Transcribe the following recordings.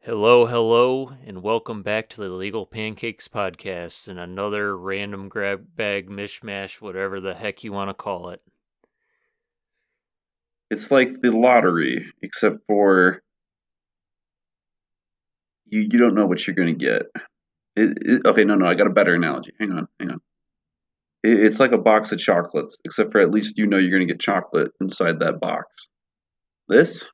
Hello, hello, and welcome back to the Legal Pancakes podcast and another random grab bag mishmash, whatever the heck you want to call it. It's like the lottery, except for you don't know what you're going to get. Okay, no, I got a better analogy. Hang on. It's like a box of chocolates, except for at least you know you're going to get chocolate inside that box. This,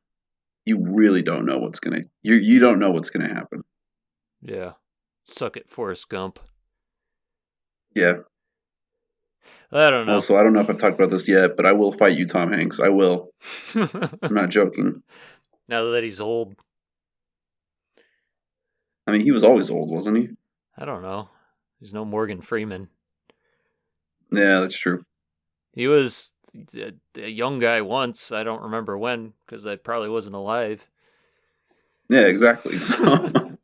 you really don't know what's going to you don't know what's going to happen. Yeah. Suck it, Forrest Gump. Yeah. I don't know. Also, I don't know if I've talked about this yet, but I will fight you, Tom Hanks. I will. I'm not joking. Now that he's old, I mean, he was always old, wasn't he? I don't know. He's no Morgan Freeman. Yeah, that's true. He was a young guy once. I don't remember when, because I probably wasn't alive. Yeah, exactly. So,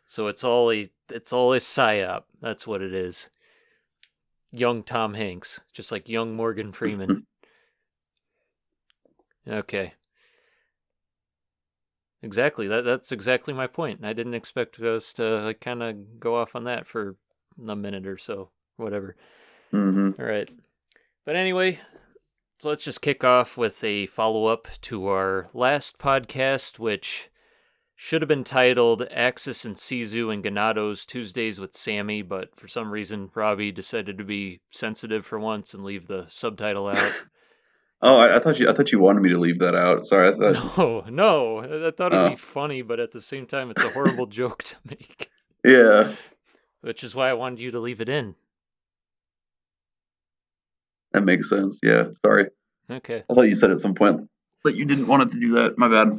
So it's all a psyop. That's what it is. Young Tom Hanks, just like young Morgan Freeman. Okay. Exactly. That's exactly my point. I didn't expect us to kind of go off on that for a minute or so, whatever. hmm All right. But anyway, so let's just kick off with a follow-up to our last podcast, which should have been titled Axis and Sizu and Ganado's Tuesdays with Sammy, but for some reason Robbie decided to be sensitive for once and leave the subtitle out. Oh, I thought you wanted me to leave that out. Sorry, I thought. No, I thought it'd be Oh, funny, but at the same time, it's a horrible joke to make. yeah, Which is why I wanted you to leave it in. that makes sense. Yeah, sorry. Okay. I thought you said at some point that you didn't want it to do that. My bad.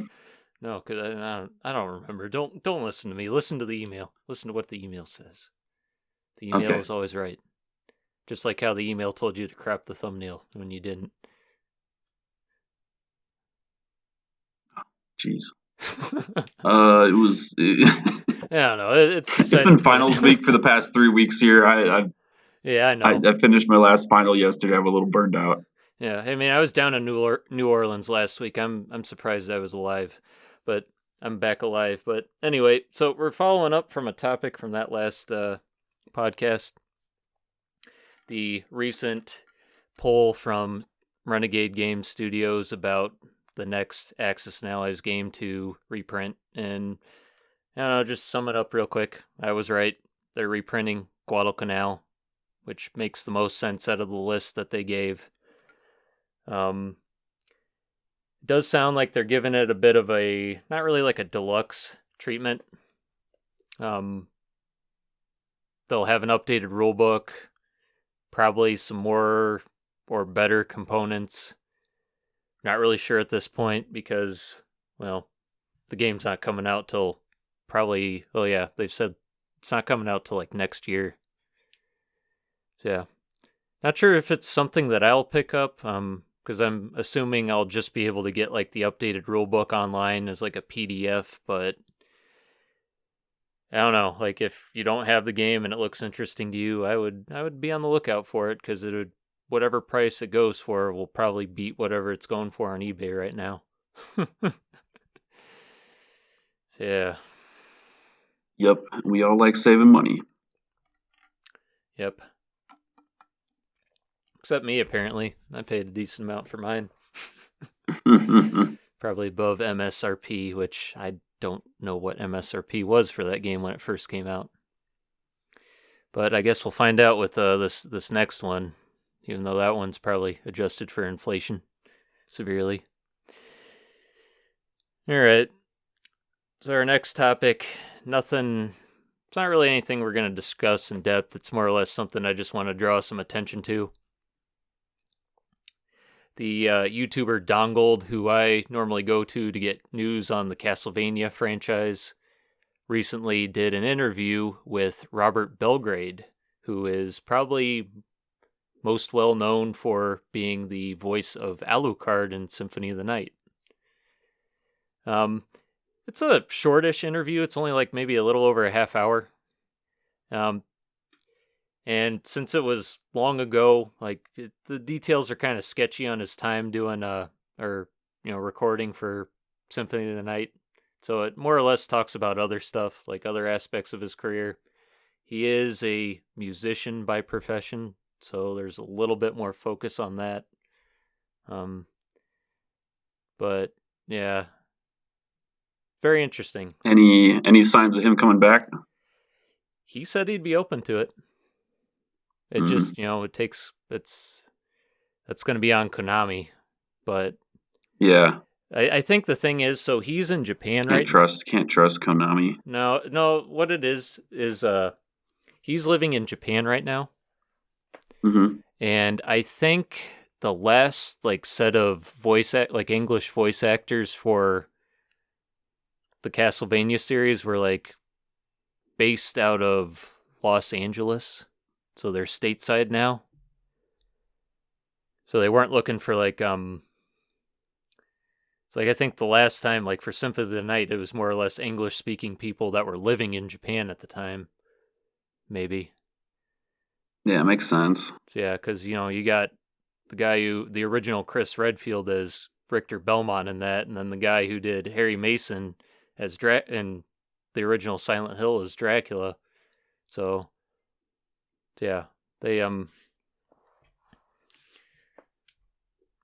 No, because I don't remember. Don't listen to me. Listen to the email. Listen to what the email says. The email Okay. is always right. Just like how the email told you to crop the thumbnail when you didn't. Jeez. It was. I don't know. It's It's beside the been point. finals week for the past 3 weeks here. Yeah, I know. I finished my last final yesterday. I'm a little burned out. Yeah, I mean, I was down in New Orleans last week. I'm surprised I was alive, but I'm back alive. But anyway, so we're following up from a topic from that last podcast. The recent poll from Renegade Game Studios about the next Axis and Allies game to reprint, and I don't know, just sum it up real quick. I was right. They're reprinting Guadalcanal, which makes the most sense out of the list that they gave. It does sound like they're giving it a bit of a, not really like a deluxe treatment. Um, they'll have an updated rulebook, probably some more or better components. Not really sure at this point because, well, the game's not coming out till probably, oh yeah, they've said it's not coming out till like next year. So yeah, not sure if it's something that I'll pick up. Because I'm assuming I'll just be able to get like the updated rulebook online as like a PDF, but I don't know. Like if you don't have the game and it looks interesting to you, I would be on the lookout for it because it would, whatever price it goes for will probably beat whatever it's going for on eBay right now. Yeah. Yep, we all like saving money. Yep. Except me, apparently. I paid a decent amount for mine. Probably above MSRP, which I don't know what MSRP was for that game when it first came out. But I guess we'll find out with this next one, even though that one's probably adjusted for inflation severely. All right. So our next topic, nothing. It's not really anything we're going to discuss in depth. It's more or less something I just want to draw some attention to. The YouTuber Dongold, who I normally go to get news on the Castlevania franchise, recently did an interview with Robert Belgrade, who is probably most well known for being the voice of Alucard in Symphony of the Night. It's a shortish interview. It's only like maybe a little over a half hour. And since it was long ago, like the details are kind of sketchy on his time doing recording for Symphony of the Night. So it more or less talks about other stuff, like other aspects of his career. He is a musician by profession, so there's a little bit more focus on that. Um, but yeah, very interesting. Any signs of him coming back? He said he'd be open to it. It just, it takes that's going to be on Konami, but Yeah, I think the thing is, so he's in Japan can't trust Konami. No, what it is he's living in Japan right now. Mm-hmm. And I think the last set of English voice actors for the Castlevania series were based out of Los Angeles. So they're stateside now. So they weren't looking for it's I think the last time for Symphony of the Night it was more or less English speaking people that were living in Japan at the time. Maybe. Yeah, makes sense. Yeah, because you got the original Chris Redfield as Richter Belmont in that, and then the guy who did Harry Mason as in the original Silent Hill as Dracula. So, yeah, they and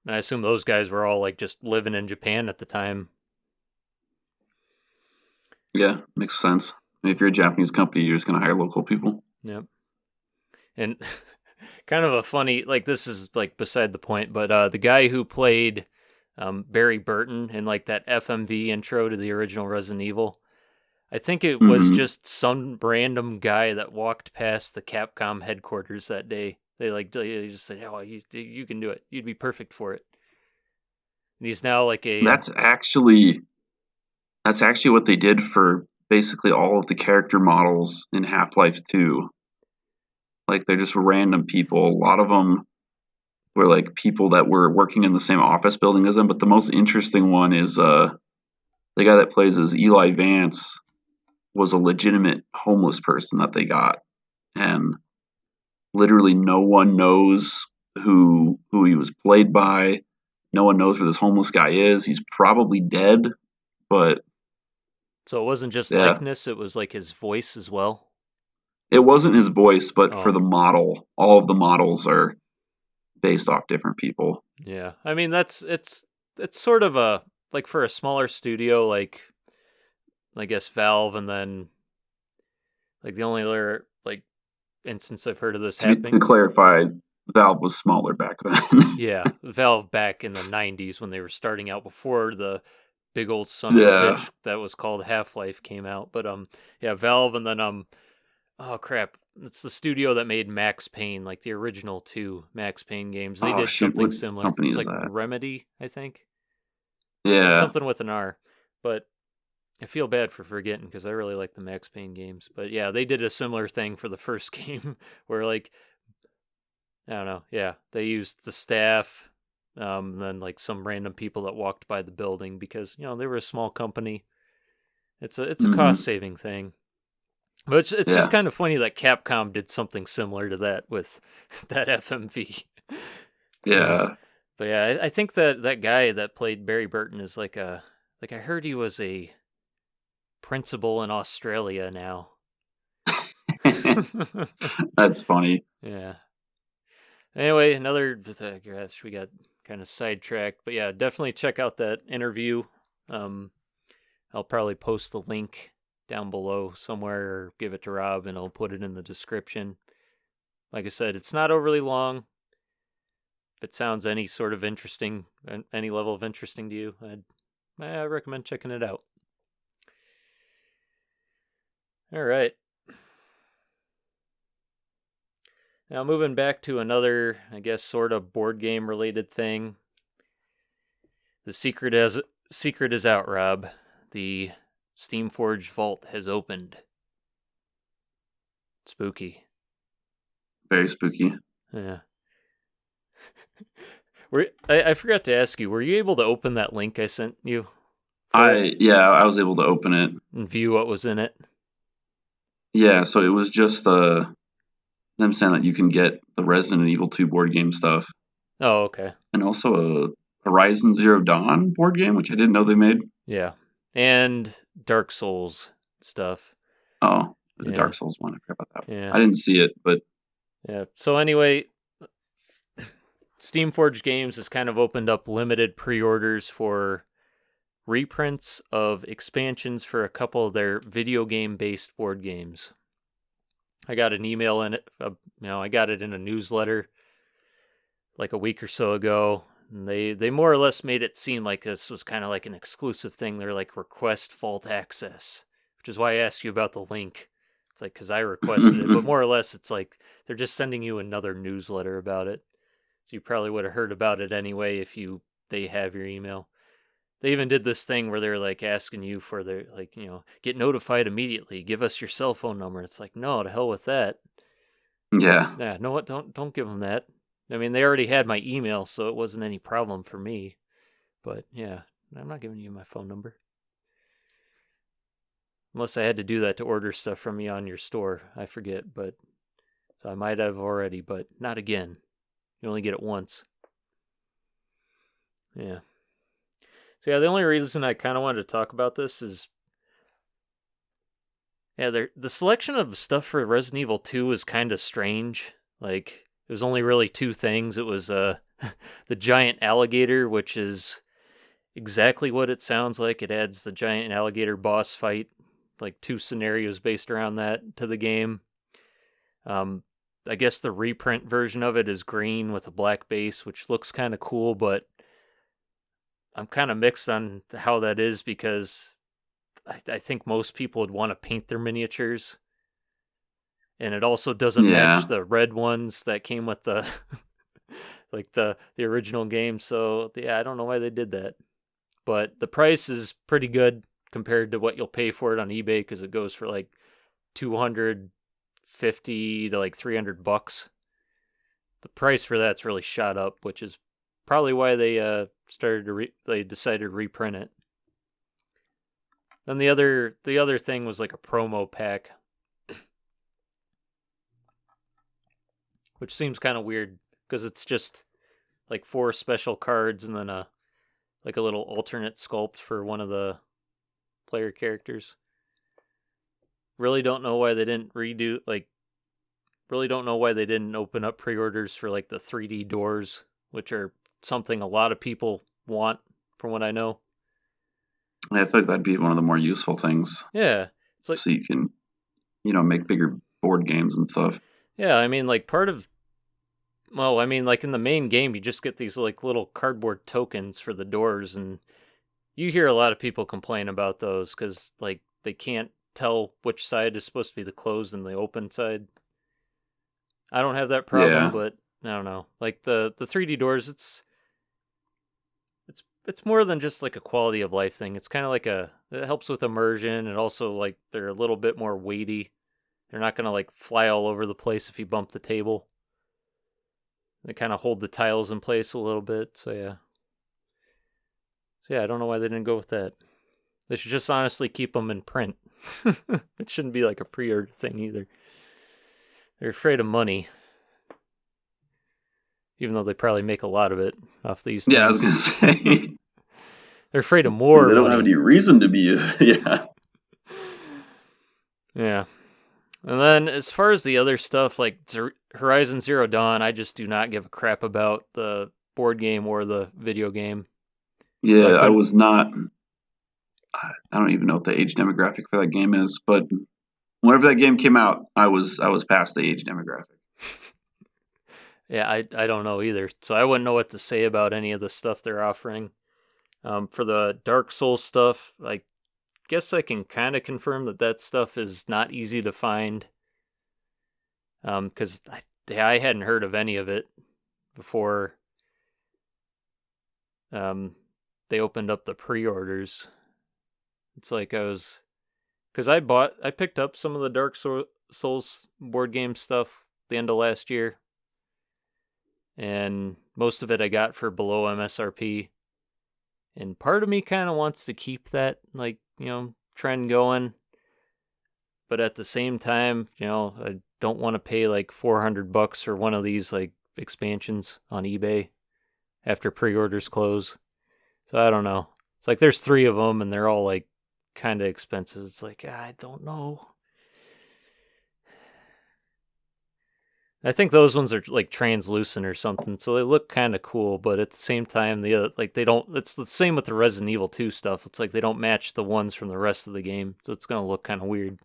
I assume those guys were all just living in Japan at the time. Yeah, makes sense. If you're a Japanese company, you're just gonna hire local people. Yep. And kind of a funny, this is beside the point, but the guy who played Barry Burton in that FMV intro to the original Resident Evil, I think it was just some random guy that walked past the Capcom headquarters that day. They just said, "Oh, you can do it. You'd be perfect for it." And he's now That's actually what they did for basically all of the character models in Half-Life 2. They're just random people. A lot of them were people that were working in the same office building as them. But the most interesting one is the guy that plays as Eli Vance was a legitimate homeless person that they got, and literally no one knows who he was played by. No one knows where this homeless guy is. He's probably dead, but so it wasn't just likeness; it was his voice as well. It wasn't his voice, but for the model, all of the models are based off different people. Yeah, I mean it's sort of a for a smaller studio I guess Valve, and then the only other instance I've heard of this happening. To clarify, Valve was smaller back then. Yeah, Valve back in the 90s when they were starting out before the big old son of a bitch that was called Half-Life came out. But yeah, Valve, and then oh crap, it's the studio that made Max Payne, the original 2 Max Payne games. They did something similar. Company it's is that? Remedy, I think. Yeah, something with an R. But I feel bad for forgetting because I really like the Max Payne games. But yeah, they did a similar thing for the first game where I don't know, yeah, they used the staff, and then some random people that walked by the building because they were a small company. It's a cost saving thing. But it's just kind of funny that Capcom did something similar to that with that FMV. Yeah. But yeah, I think that guy that played Barry Burton is I heard he was a principal in Australia now. That's funny. Yeah. Anyway, we got kind of sidetracked, but yeah, definitely check out that interview. I'll probably post the link down below somewhere or give it to Rob and I'll put it in the description. Like I said, it's not overly long. If it sounds any sort of interesting, any level of interesting to you, I recommend checking it out. All right. Now moving back to another, I guess, sort of board game related thing. The secret is out, Rob. The Steamforged Vault has opened. Spooky. Very spooky. Yeah. I forgot to ask you, were you able to open that link I sent you? I was able to open it. And view what was in it? Yeah, so it was just them saying that you can get the Resident Evil 2 board game stuff. Oh, okay. And also a Horizon Zero Dawn board game, which I didn't know they made. Yeah. and Dark Souls stuff. Oh, the Yeah. Dark Souls one. I forgot about that. Yeah. I didn't see it, but yeah. So anyway, Steamforged Games has kind of opened up limited pre-orders for reprints of expansions for a couple of their video game-based board games. I got an email in it. I got it in a newsletter like a week or so ago. And they more or less made it seem like this was kind of like an exclusive thing. They're like, request vault access, which is why I asked you about the link. It's like, because I requested it, but more or less it's like they're just sending you another newsletter about it. So you probably would have heard about it anyway if they have your email. They even did this thing where they're like asking you for their, like, get notified immediately. Give us your cell phone number. It's like, no, to hell with that. yeah. Yeah, no, what? Don't give them that. I mean, they already had my email, so it wasn't any problem for me. But yeah, I'm not giving you my phone number. Unless I had to do that to order stuff from you on your store. I forget, but so I might have already, but not again. You only get it once. Yeah. So yeah, the only reason I kind of wanted to talk about this is, yeah, the selection of stuff for Resident Evil 2 is kind of strange. Like, it was only really two things. It was the giant alligator, which is exactly what it sounds like. It adds the giant alligator boss fight, like 2 scenarios based around that to the game. I guess the reprint version of it is green with a black base, which looks kind of cool, but I'm kind of mixed on how that is because I think most people would want to paint their miniatures. And it also doesn't match the red ones that came with the like the original game. So yeah, I don't know why they did that. But the price is pretty good compared to what you'll pay for it on eBay because it goes for like $250 to like $300. The price for that's really shot up, which is probably why they they decided to reprint it. Then the other thing was like a promo pack, which seems kind of weird because it's just like 4 special cards and then a little alternate sculpt for one of the player characters. Really don't know why they didn't open up pre-orders for like the 3D doors, which are something a lot of people want from what I know. I feel like that'd be one of the more useful things. Yeah. It's like, so you can, make bigger board games and stuff. Yeah, I mean, like like in the main game, you just get these like little cardboard tokens for the doors, and you hear a lot of people complain about those because like they can't tell which side is supposed to be the closed and the open side. I don't have that problem, but I don't know. Like the 3D doors, it's more than just like a quality of life thing. It's kind of like it helps with immersion, and also like they're a little bit more weighty. They're not gonna like fly all over the place if you bump the table. They kind of hold the tiles in place a little bit, so yeah. So yeah, I don't know why they didn't go with that. They should just honestly keep them in print. It shouldn't be like a pre-order thing either. They're afraid of money. Even though they probably make a lot of it off these things. Yeah, I was going to say. They're afraid of more They don't money. have any reason to be. Yeah. Yeah. And then as far as the other stuff, like Horizon Zero Dawn, I just do not give a crap about the board game or the video game. Yeah, so I was not... I don't even know what the age demographic for that game is, but whenever that game came out, I was past the age demographic. Yeah, I don't know either, so I wouldn't know what to say about any of the stuff they're offering. For the Dark Souls stuff, I guess I can kind of confirm that stuff is not easy to find. Because I hadn't heard of any of it before they opened up the pre-orders. It's like because I picked up some of the Dark Souls board game stuff the end of last year, and most of it I got for below MSRP. And part of me kind of wants to keep that trend going, but at the same time, I don't want to pay like $400 for one of these like expansions on eBay after pre-orders close. So I don't know. It's like there's 3 of them, and they're all like kind of expensive. It's like, I don't know. I think those ones are like translucent or something, so they look kind of cool. But at the same time, the other, like they don't. It's the same with the Resident Evil 2 stuff. It's like they don't match the ones from the rest of the game, so it's gonna look kind of weird.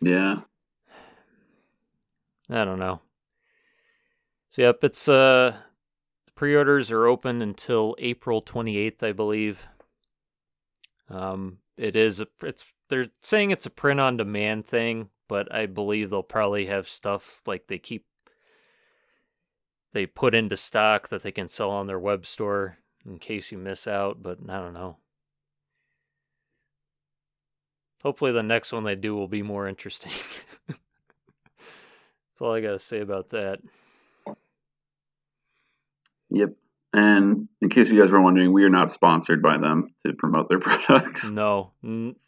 Yeah. I don't know. So yep, it's pre-orders are open until April 28th, I believe. They're saying it's a print on demand thing, but I believe they'll probably have stuff like they put into stock that they can sell on their web store in case you miss out, but I don't know. Hopefully the next one they do will be more interesting. That's all I gotta say about that. Yep. And in case you guys were wondering, we are not sponsored by them to promote their products. No,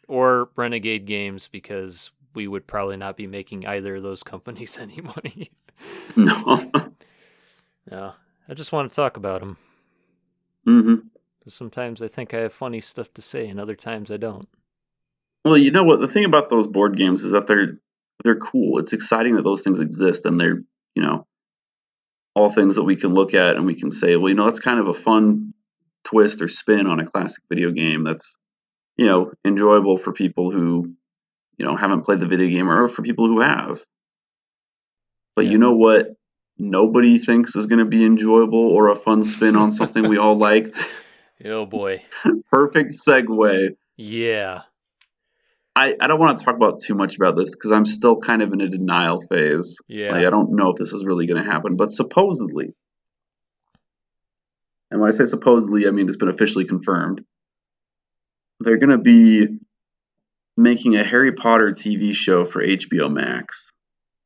or Renegade Games, because we would probably not be making either of those companies any money. No. No, I just want to talk about them. Mm-hmm. Because sometimes I think I have funny stuff to say, and other times I don't. Well, you know what? The thing about those board games is that they're cool. It's exciting that those things exist, and they're, you know, all things that we can look at and we can say, well, you know, that's kind of a fun twist or spin on a classic video game that's, you know, enjoyable for people who, you know, haven't played the video game or for people who have. But Yeah. you know what? Nobody thinks is going to be enjoyable or a fun spin on something we all liked. Oh boy. Perfect segue. Yeah. I don't want to talk about too much about this because I'm still kind of in a denial phase. Yeah. Like, I don't know if this is really going to happen, but supposedly, and when I say supposedly, I mean it's been officially confirmed, they're going to be making a Harry Potter TV show for HBO Max.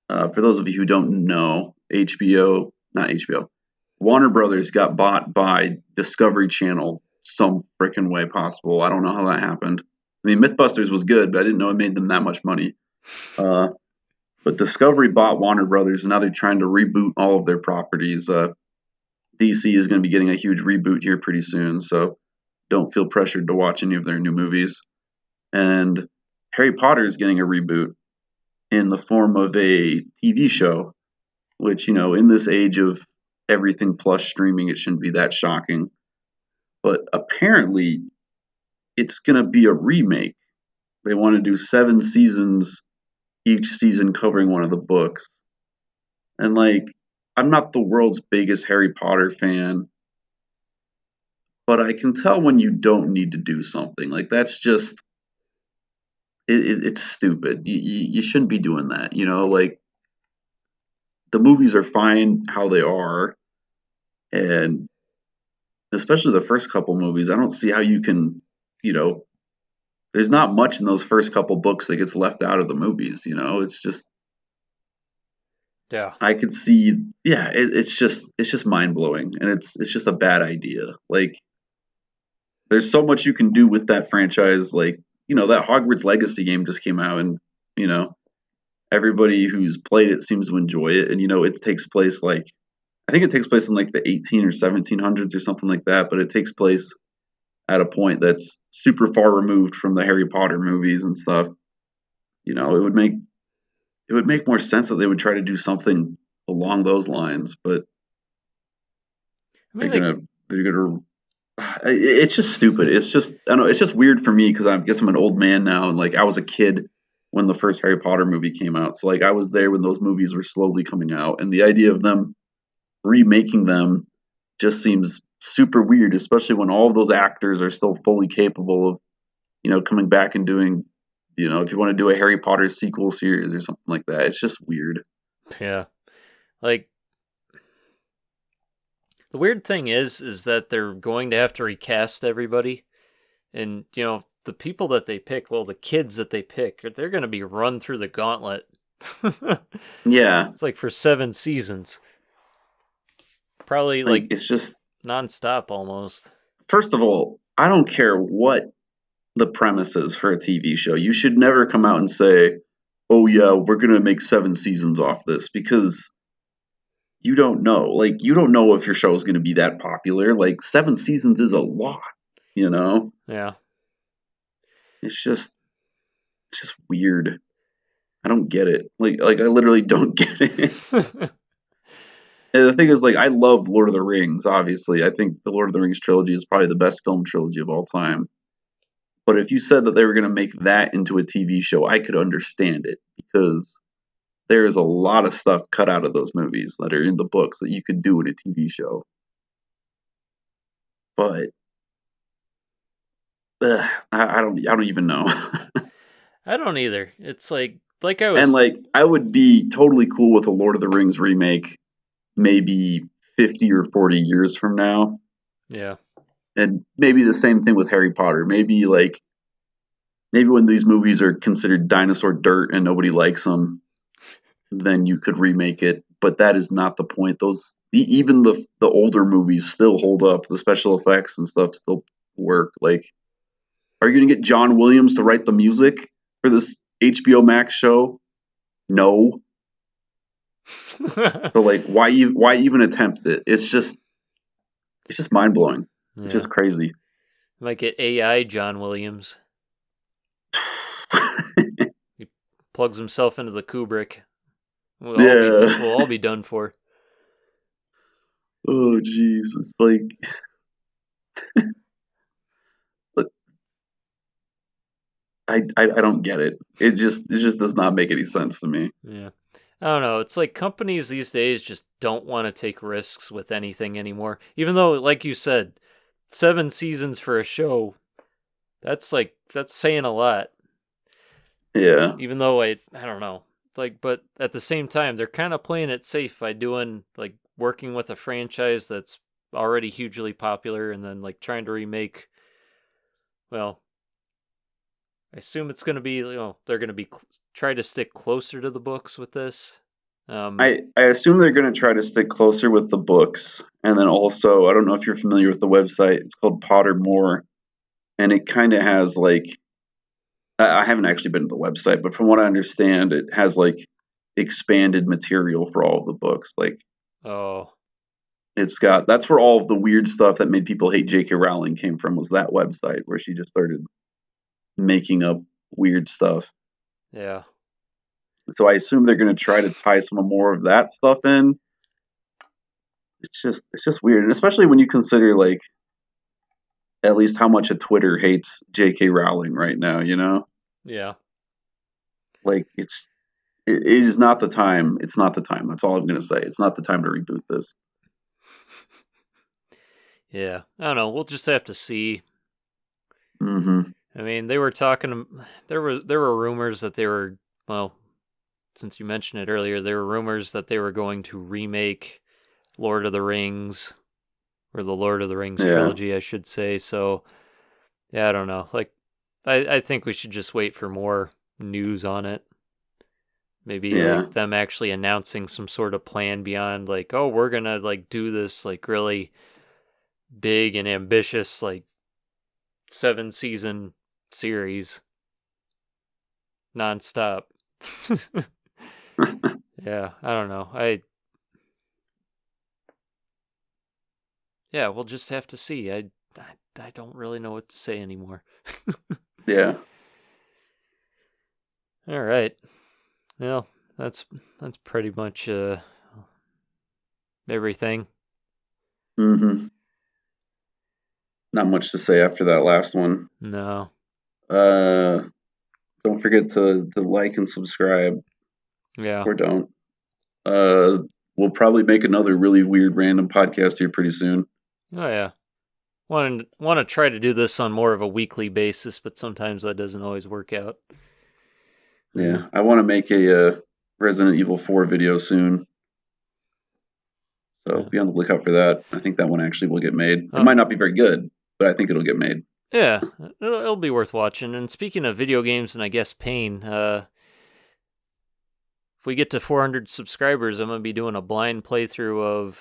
For those of you who don't know, not HBO, Warner Brothers got bought by Discovery Channel some freaking way possible. I don't know how that happened. I mean, Mythbusters was good, but I didn't know it made them that much money. But Discovery bought Warner Brothers, and now they're trying to reboot all of their properties. DC is going to be getting a huge reboot here pretty soon, so don't feel pressured to watch any of their new movies. And Harry Potter is getting a reboot in the form of a TV show, which, you know, in this age of everything plus streaming, it shouldn't be that shocking. But apparently, it's going to be a remake. They want to do 7 seasons, each season covering one of the books. And, like, I'm not the world's biggest Harry Potter fan, but I can tell when you don't need to do something. Like, that's just, it's stupid. You shouldn't be doing that, you know? Like, the movies are fine how they are, and especially the first couple movies, I don't see how you can, you know, there's not much in those first couple books that gets left out of the movies, you know? It's just, Yeah. I could see, yeah, it's just mind blowing, and it's just a bad idea. Like, there's so much you can do with that franchise. Like, you know, that Hogwarts Legacy game just came out, and, you know, everybody who's played it seems to enjoy it. And, you know, it takes place like, I think it takes place in like the 18 or 1700s or something like that, but it takes place at a point that's super far removed from the Harry Potter movies and stuff. You know, it would make more sense that they would try to do something along those lines, but I mean, they're gonna it's just stupid. It's just, I don't know, it's just weird for me because I guess I'm an old man now, and like I was a kid when the first Harry Potter movie came out. So like I was there when those movies were slowly coming out, and the idea of them remaking them just seems super weird, especially when all of those actors are still fully capable of, you know, coming back and doing, you know, if you want to do a Harry Potter sequel series or something like that. It's just weird. yeah. Like, the weird thing is that they're going to have to recast everybody. And, you know, the people that they pick, well, the kids that they pick, they're going to be run through the gauntlet. Yeah. It's like for 7 seasons. Probably Like, like it's just, nonstop almost. first of all, I don't care what the premise is for a TV show. You should never come out and say, oh, yeah, we're going to make 7 seasons off this, because you don't know. Like, you don't know if your show is going to be that popular. Like, 7 seasons is a lot, you know? Yeah. It's just weird. I don't get it. Like I literally don't get it. And the thing is, like, I love Lord of the Rings, obviously. I think the Lord of the Rings trilogy is probably the best film trilogy of all time. But if you said that they were going to make that into a TV show, I could understand it because there is a lot of stuff cut out of those movies that are in the books that you could do in a TV show. But I don't even know. I don't either. It's like I And was. like, I would be totally cool with a Lord of the Rings remake, maybe 50 or 40 years from now. Yeah. And maybe the same thing with Harry Potter. Maybe when these movies are considered dinosaur dirt and nobody likes them, then you could remake it. But that is not the point. Even the older movies still hold up. The special effects and stuff still work. Like, are you going to get John Williams to write the music for this HBO Max show? No. So like, why even attempt it? It's just mind blowing. It's Yeah. just crazy. Might get AI John Williams. He plugs himself into the Kubrick. We'll all be done for. Oh Jesus! Like, I don't get it. It just does not make any sense to me. Yeah. I don't know. It's like companies these days just don't want to take risks with anything anymore. Even though, like you said, 7 seasons for a show, that's saying a lot. Yeah. Even though I don't know. But at the same time, they're kind of playing it safe by doing working with a franchise that's already hugely popular and then trying to remake. Well, I assume it's going to be, they're going to be try to stick closer to the books with this. I assume they're going to try to stick closer with the books, and then also I don't know if you're familiar with the website. It's called Pottermore, and it kind of has like I haven't actually been to the website, but from what I understand, it has like expanded material for all of the books. Like, oh, that's where all of the weird stuff that made people hate J.K. Rowling came from, was that website where she just started making up weird stuff. yeah. So I assume they're going to try to tie some more of that stuff in. It's just weird, and especially when you consider like at least how much of Twitter hates J.K. Rowling right now. Yeah. Like it is not the time. It's not the time. That's all I'm going to say. It's not the time to reboot this. Yeah. I don't know. We'll just have to see. Mm-hmm. I mean, they were talking. There were rumors that they were. Well, since you mentioned it earlier, there were rumors that they were going to remake Lord of the Rings, or the Lord of the Rings trilogy, I should say. So, yeah, I don't know. I think we should just wait for more news on it. Maybe them actually announcing some sort of plan beyond oh, we're gonna do this really big and ambitious 7-season series nonstop. Yeah, I don't know. Yeah, we'll just have to see. I don't really know what to say anymore. Yeah. All right. Well, that's pretty much everything. Mm-hmm. Not much to say after that last one. No. Don't forget to like and subscribe. Yeah. Or don't. We'll probably make another really weird random podcast here pretty soon. Oh yeah. Want to try to do this on more of a weekly basis, but sometimes that doesn't always work out. Yeah, I want to make a Resident Evil 4 video soon. So be on the lookout for that. I think that one actually will get made. It might not be very good, but I think it'll get made. Yeah, it'll be worth watching. And speaking of video games and I guess pain, if we get to 400 subscribers, I'm going to be doing a blind playthrough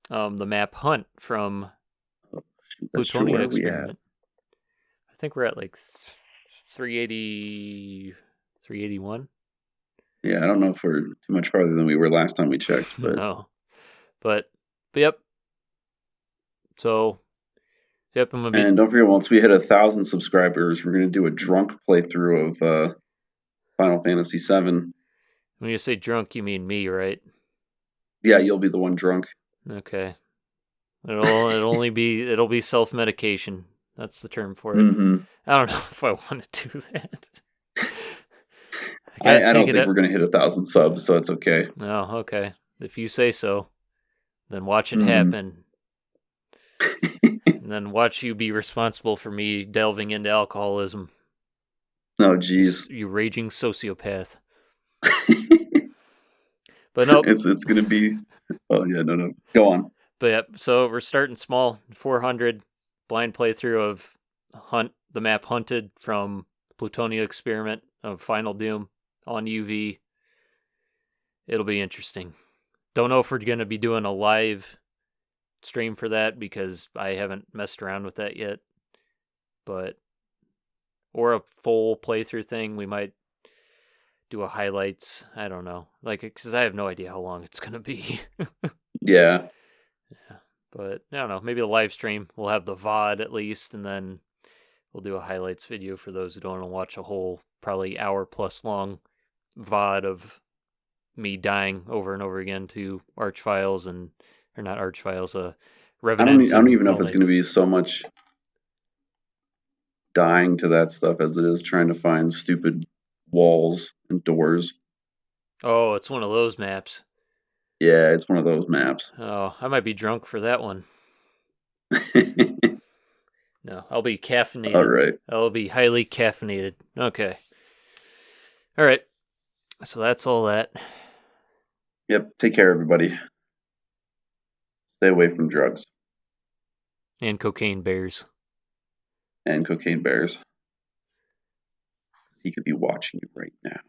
of the map Hunt from Plutonia Experiment. I think we're at 380, 381. Yeah, I don't know if we're too much farther than we were last time we checked. But no. But yep. So Yep, I'm gonna be. And don't forget, once we hit 1,000 subscribers, we're going to do a drunk playthrough of Final Fantasy VII. When you say drunk, you mean me, right? Yeah, you'll be the one drunk. Okay. It'll be self medication. That's the term for it. Mm-hmm. I don't know if I want to do that. I gotta I take don't it think up. we're going to hit 1,000 subs, so it's okay. Oh, okay. If you say so, then watch it Mm-hmm. happen. And then watch you be responsible for me delving into alcoholism. Oh, geez. You raging sociopath. But nope. It's going to be. Oh, yeah, no. Go on. But yeah, so we're starting small. 400 blind playthrough of the map Hunted from Plutonia Experiment of Final Doom on UV. It'll be interesting. Don't know if we're going to be doing a live stream for that because I haven't messed around with that yet. But or a full playthrough thing, we might do a highlights. I don't know, like because I have no idea how long it's going to be. Yeah. Yeah, but I don't know. Maybe a live stream. We'll have the VOD at least, and then we'll do a highlights video for those who don't want to watch a whole, probably hour plus long VOD of me dying over and over again to Archfiles or not Archfiles, Revenants I don't and even know if Hell it's going to Knights. be so much dying to that stuff as it is trying to find stupid walls and doors. Oh, it's one of those maps. Yeah, it's one of those maps. Oh, I might be drunk for that one. No, I'll be caffeinated. All right. I'll be highly caffeinated. Okay. All right. So that's all that. Yep. Take care, everybody. Stay away from drugs And cocaine bears. and cocaine bears. He could be watching you right now.